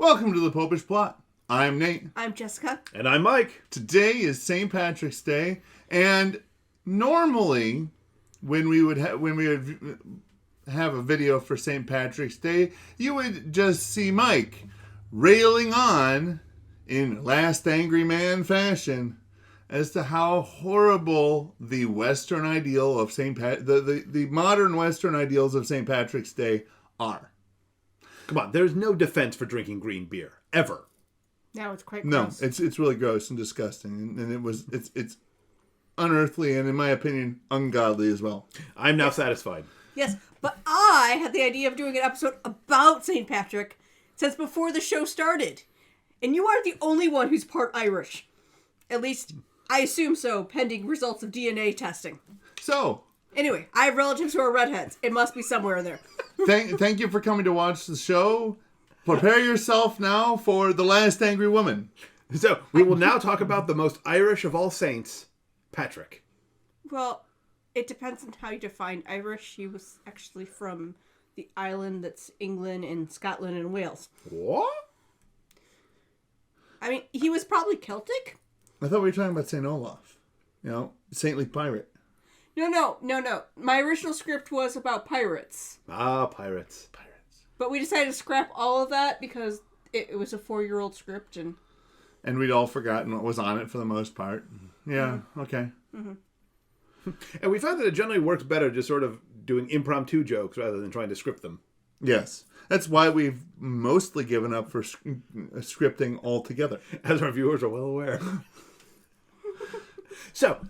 Welcome to the Popish Plot. I'm Nate. I'm Jessica. And I'm Mike. Today is St. Patrick's Day, and normally when we would have a video for St. Patrick's Day, you would just see Mike railing on in Last Angry Man fashion as to how horrible the Western ideal of the modern Western ideals of St. Patrick's Day are. Come on, there's no defense for drinking green beer ever. No, it's quite gross. No, it's really gross and disgusting, and it's unearthly and, in my opinion, ungodly as well. I'm now satisfied. Yes, but I had the idea of doing an episode about St. Patrick since before the show started. And you aren't the only one who's part Irish. At least, I assume so, pending results of DNA testing. So, anyway, I have relatives who are redheads. It must be somewhere in there. thank you for coming to watch the show. Prepare yourself now for The Last Angry Woman. So, we will now talk about the most Irish of all saints, Patrick. Well, it depends on how you define Irish. He was actually from the island that's England and Scotland and Wales. What? I mean, he was probably Celtic. I thought we were talking about St. Olaf. Saintly pirate. No. My original script was about pirates. Ah, pirates. But we decided to scrap all of that because it was a 4-year-old script. And we'd all forgotten what was on it for the most part. Yeah, okay. Mm-hmm. And we found that it generally works better just sort of doing impromptu jokes rather than trying to script them. Yes. That's why we've mostly given up for scripting altogether. As our viewers are well aware. So,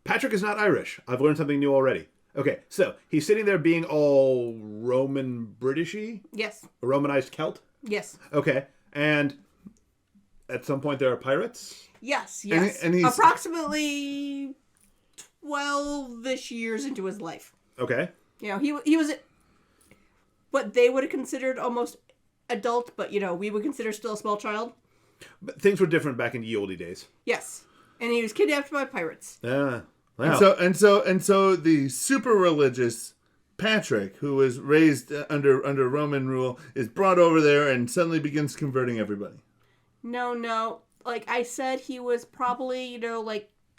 Patrick is not Irish. I've learned something new already. Okay, so he's sitting there being all Roman Britishy? yes. A Romanized Celt? Yes. Okay, and at some point there are pirates? Yes. And he's approximately 12-ish years into his life. Okay. He was what they would have considered almost adult, but, we would consider still a small child. But things were different back in the oldie days. Yes. And he was kidnapped by pirates. Wow. And so the super religious Patrick, who was raised under Roman rule, is brought over there and suddenly begins converting everybody. No. Like I said, he was probably,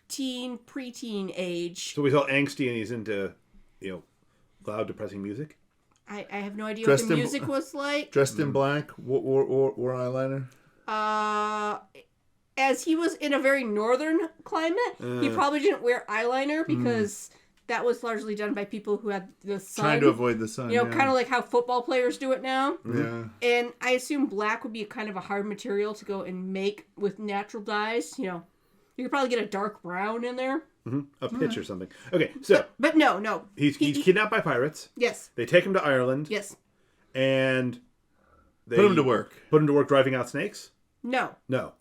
preteen age. So he's all angsty and he's into, loud, depressing music? I have no idea what the music was like. Dressed in black, wore eyeliner. As he was in a very northern climate, he probably didn't wear eyeliner because that was largely done by people who had the sun. Trying to avoid the sun. Kind of like how football players do it now. Yeah. And I assume black would be kind of a hard material to go and make with natural dyes. You could probably get a dark brown in there. Mm-hmm. A pitch or something. Okay, so. But no. He's kidnapped by pirates. Yes. They take him to Ireland. Yes. And they Put him to work. Put him to work driving out snakes? No. No.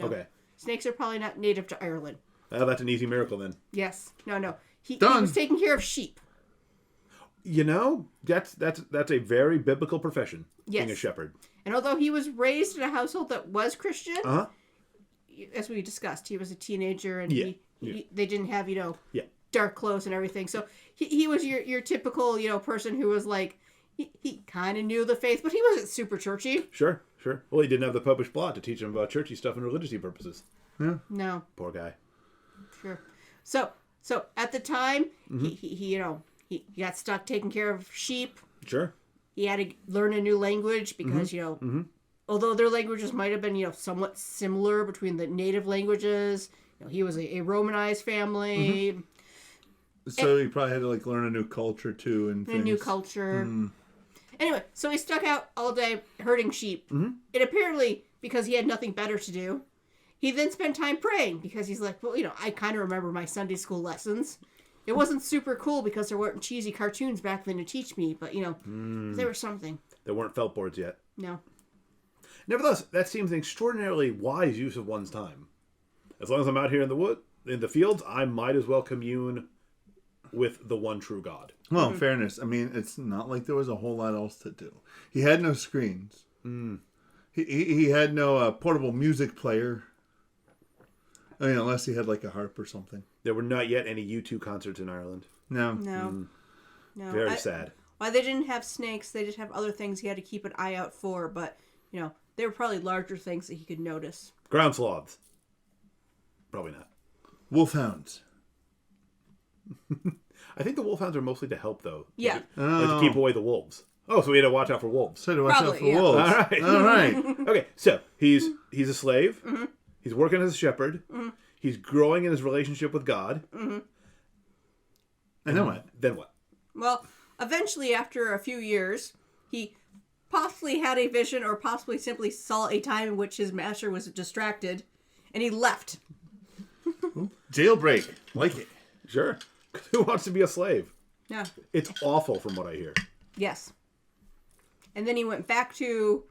Okay. Snakes are probably not native to Ireland. That's an easy miracle then. Yes. No. He Done. was taking care of sheep. That's a very biblical profession. Yes. Being a shepherd. And although he was raised in a household that was Christian, Uh-huh. as we discussed, he was a teenager and they didn't have, dark clothes and everything. So he was your typical, person who was like, he kind of knew the faith, but he wasn't super churchy. Sure. Well, he didn't have the Popish Plot to teach him about churchy stuff and religious purposes. Yeah. No. Poor guy. Sure. So at the time, he got stuck taking care of sheep. Sure. He had to learn a new language because, although their languages might have been, somewhat similar between the native languages, he was a Romanized family. So he probably had to learn a new culture too, and a new culture. Anyway, so he stuck out all day herding sheep. And apparently, because he had nothing better to do, he then spent time praying because he's like, well, I kind of remember my Sunday school lessons. It wasn't super cool because there weren't cheesy cartoons back then to teach me, but there was something. There weren't felt boards yet. No. Nevertheless, that seems an extraordinarily wise use of one's time. As long as I'm out here in the fields, I might as well commune with the one true God. Well, in fairness, I mean, it's not like there was a whole lot else to do. He had no screens. He had no portable music player. I mean, unless he had a harp or something. There were not yet any U2 concerts in Ireland. No. Very sad. Why they didn't have snakes, they did have other things he had to keep an eye out for, but, They were probably larger things that he could notice. Ground sloths. Probably not. Wolfhounds. I think the wolfhounds are mostly to help, though. Yeah. Like to keep away the wolves. Oh, so we had to watch out for wolves. So to watch out Probably, for yeah. wolves. All right. All right. Okay, so he's a slave. He's working as a shepherd. He's growing in his relationship with God. And then what? Then what? Well, eventually, after a few years, he possibly had a vision or possibly simply saw a time in which his master was distracted, and he left. Jailbreak. Like it. Sure. Who wants to be a slave? Yeah. It's awful from what I hear. Yes. And then he went back to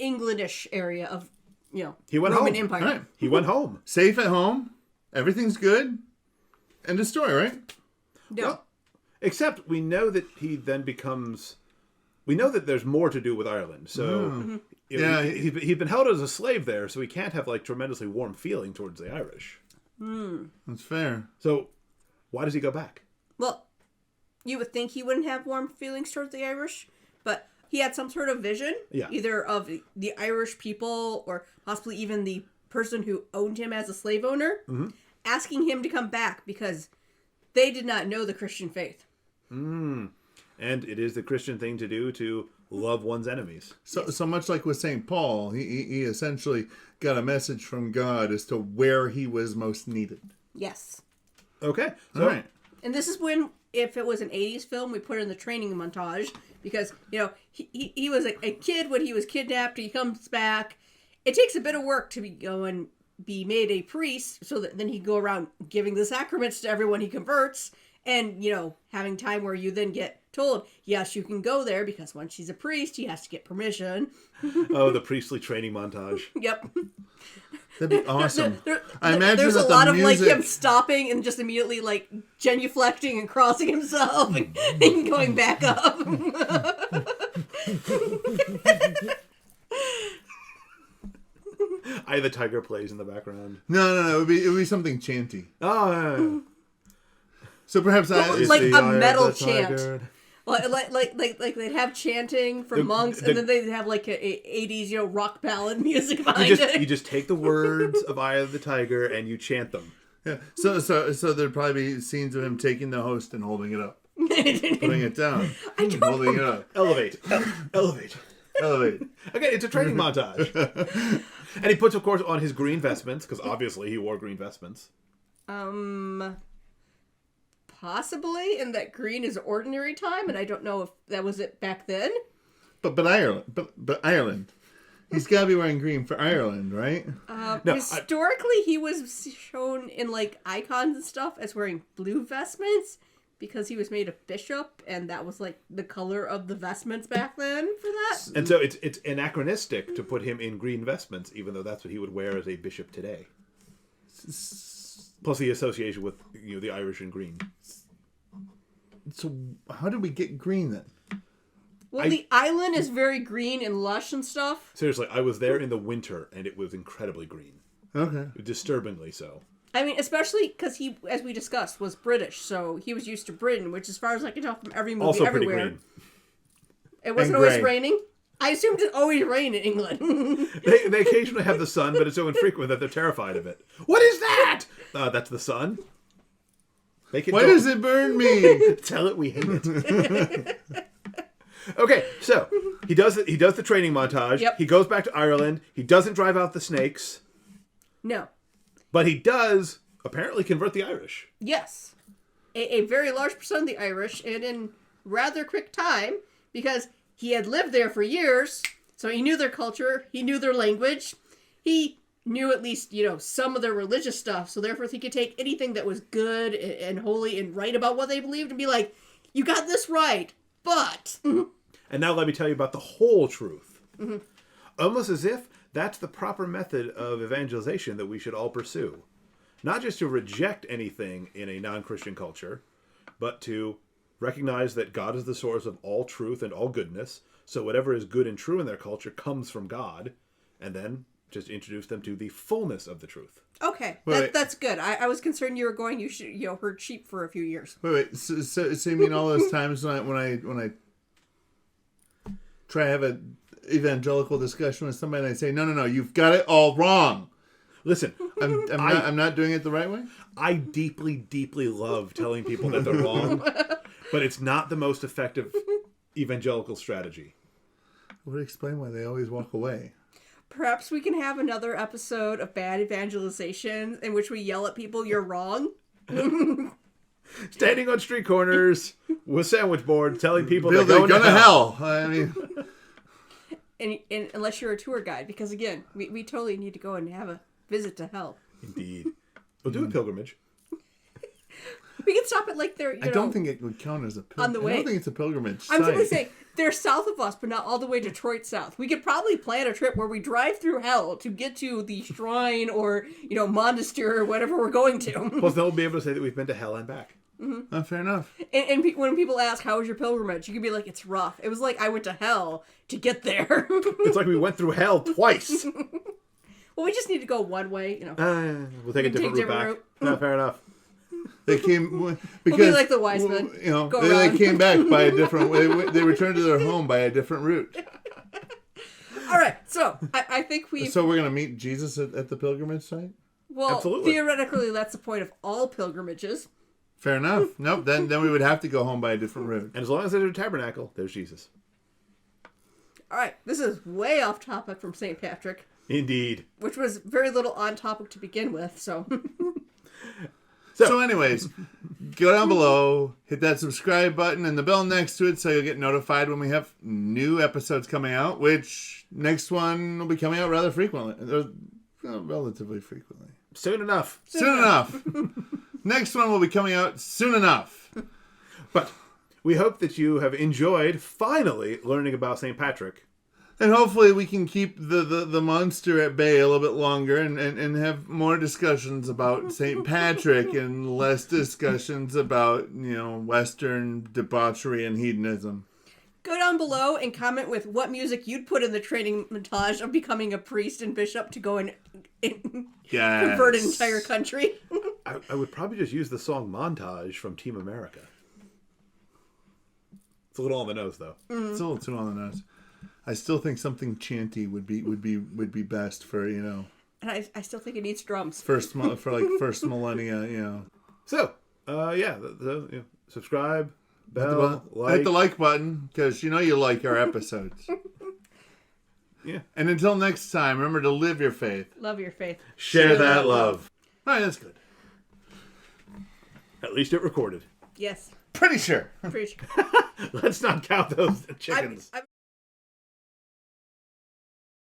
Englandish area of, He went Roman home. Empire. All right. He went home. Safe at home. Everything's good. End of story, right? No. Well, except we know that he then becomes... We know that there's more to do with Ireland. So he's been held as a slave there, so he can't have like tremendously warm feeling towards the Irish. That's fair. So why does he go back? Well, you would think he wouldn't have warm feelings towards the Irish, but he had some sort of vision, either of the Irish people or possibly even the person who owned him as a slave owner, asking him to come back because they did not know the Christian faith. And it is the Christian thing to do to love one's enemies. So much like with St. Paul, he essentially got a message from God as to where he was most needed. Yes. Okay. So, All right. And this is when, if it was an 80s film, we put it in the training montage because, he was a kid when he was kidnapped. He comes back. It takes a bit of work to be made a priest so that then he go around giving the sacraments to everyone he converts and, having time where you then get told, yes, you can go there because once he's a priest, he has to get permission. Oh, the priestly training montage. Yep. That'd be awesome. I There's imagine a that the lot of music... him stopping and just immediately genuflecting and crossing himself and going back up. Eye of the Tiger plays in the background. No. It would be something chanty. Oh, So perhaps Like the a eye of metal the chant. tiger. Like they'd have chanting from monks, and then they'd have like a 80s rock ballad music behind You just take the words of Eye of the Tiger and you chant them. Yeah. So there'd probably be scenes of him taking the host and holding it up, putting it down, holding it up, Elevate. Elevate. elevate. Okay, it's a training montage. And he puts, of course, on his green vestments, because obviously he wore green vestments. Possibly, and that green is ordinary time, and I don't know if that was it back then. But Ireland, but Ireland, he's got to be wearing green for Ireland, right? No, Historically, he was shown in icons and stuff as wearing blue vestments because he was made a bishop, and that was the color of the vestments back then for that. And so it's anachronistic to put him in green vestments, even though that's what he would wear as a bishop today. Plus the association with the Irish and green. So how did we get green then? Well, the island is very green and lush and stuff. Seriously, I was there in the winter, and it was incredibly green. Okay. Disturbingly so. I mean, especially because he, as we discussed, was British, so he was used to Britain, which, as far as I can tell from every movie Also everywhere, pretty green. it wasn't And always gray. raining. I assumed it always rained in England. They occasionally have the sun, but it's so infrequent that they're terrified of it. What is that? That's the sun. Make it Why does it burn me? Tell it we hate it. Okay, so he does the training montage. Yep. He goes back to Ireland. He doesn't drive out the snakes, No. but he does apparently convert the Irish. Yes. A very large percent of the Irish, and in rather quick time, because he had lived there for years, so he knew their culture, he knew their language, he knew at least, some of their religious stuff, so therefore he could take anything that was good and holy and right about what they believed and be like, you got this right, but... And now let me tell you about the whole truth. Almost as if that's the proper method of evangelization that we should all pursue. Not just to reject anything in a non-Christian culture, but to recognize that God is the source of all truth and all goodness, so whatever is good and true in their culture comes from God, and then just introduce them to the fullness of the truth. Okay, Wait. that's good. I was concerned you were going, herd sheep for a few years. Wait. So you mean all those times when I try to have evangelical discussion with somebody and I say, no, you've got it all wrong. Listen, I'm not doing it the right way? I deeply, deeply love telling people that they're wrong, but it's not the most effective evangelical strategy. It would explain why they always walk away. Perhaps we can have another episode of Bad Evangelization in which we yell at people, you're wrong. Standing on street corners with sandwich boards, telling people Bill, they're going to hell. I mean, And unless you're a tour guide, because again, we totally need to go and have a visit to hell. Indeed. We'll do a pilgrimage. We can stop at like their, I don't think it would count as a pilgrimage. On the way. I don't think it's a pilgrimage I'm site. simply saying they're south of us, but not all the way Detroit south. We could probably plan a trip where we drive through hell to get to the shrine or monastery or whatever we're going to. Plus, they'll be able to say that we've been to hell and back. Fair enough. And when people ask, how was your pilgrimage? You can be like, it's rough. It was like I went to hell to get there. It's like we went through hell twice. Well, we just need to go one way, We'll take a different route back. No, fair enough. They came because We'll be like the wise men. Go they around. came back by a different way. They returned to their home by a different route. All right, so I think we. So we're gonna meet Jesus at the pilgrimage site. Well, Absolutely. theoretically, that's the point of all pilgrimages. Fair enough. Nope. Then we would have to go home by a different route. And as long as there's a tabernacle, there's Jesus. All right, this is way off topic from St. Patrick, Indeed. which was very little on topic to begin with. So, So anyways, go down below, hit that subscribe button and the bell next to it so you'll get notified when we have new episodes coming out, which next one will be coming out rather frequently. Relatively frequently. Soon enough. Soon enough. Next one will be coming out soon enough. But we hope that you have enjoyed finally learning about St. Patrick. And hopefully we can keep the monster at bay a little bit longer and have more discussions about St. Patrick and less discussions about, Western debauchery and hedonism. go down below and comment with what music you'd put in the training montage of becoming a priest and bishop to go and convert an entire country. I would probably just use the song Montage from Team America. It's a little on the nose, though. It's a little too on the nose. I still think something chanty would be best for And I still think it needs drums. first millennia. So, subscribe, bell, Hit the like button because you like our episodes. Yeah. And until next time, remember to live your faith. Love your faith. Share that love. All right, that's good. At least it recorded. Yes. Pretty sure. Pretty sure. Let's not count those chickens.